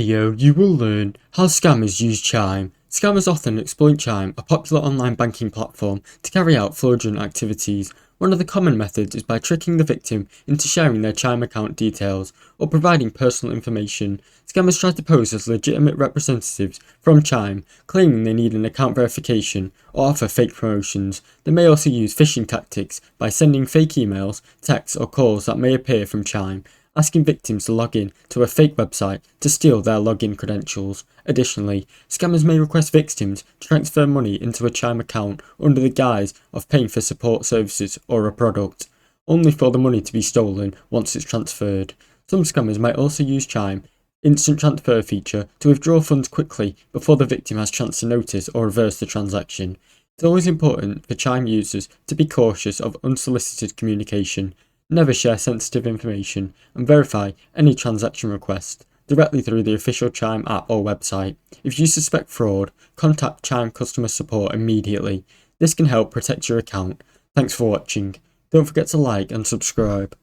Video, you will learn how scammers use Chime. Scammers often exploit Chime, a popular online banking platform, to carry out fraudulent activities. One of the common methods is by tricking the victim into sharing their Chime account details or providing personal information. Scammers try to pose as legitimate representatives from Chime, claiming they need an account verification or offer fake promotions. They may also use phishing tactics by sending fake emails, texts or calls that may appear from Chime, asking victims to log in to a fake website to steal their login credentials. Additionally, scammers may request victims to transfer money into a Chime account under the guise of paying for support services or a product, only for the money to be stolen once it's transferred. Some scammers might also use Chime instant transfer feature to withdraw funds quickly before the victim has chance to notice or reverse the transaction. It's always important for Chime users to be cautious of unsolicited communication. Never share sensitive information and verify any transaction request directly through the official Chime app or website. If you suspect fraud, contact Chime customer support immediately. This can help protect your account. Thanks for watching. Don't forget to like and subscribe.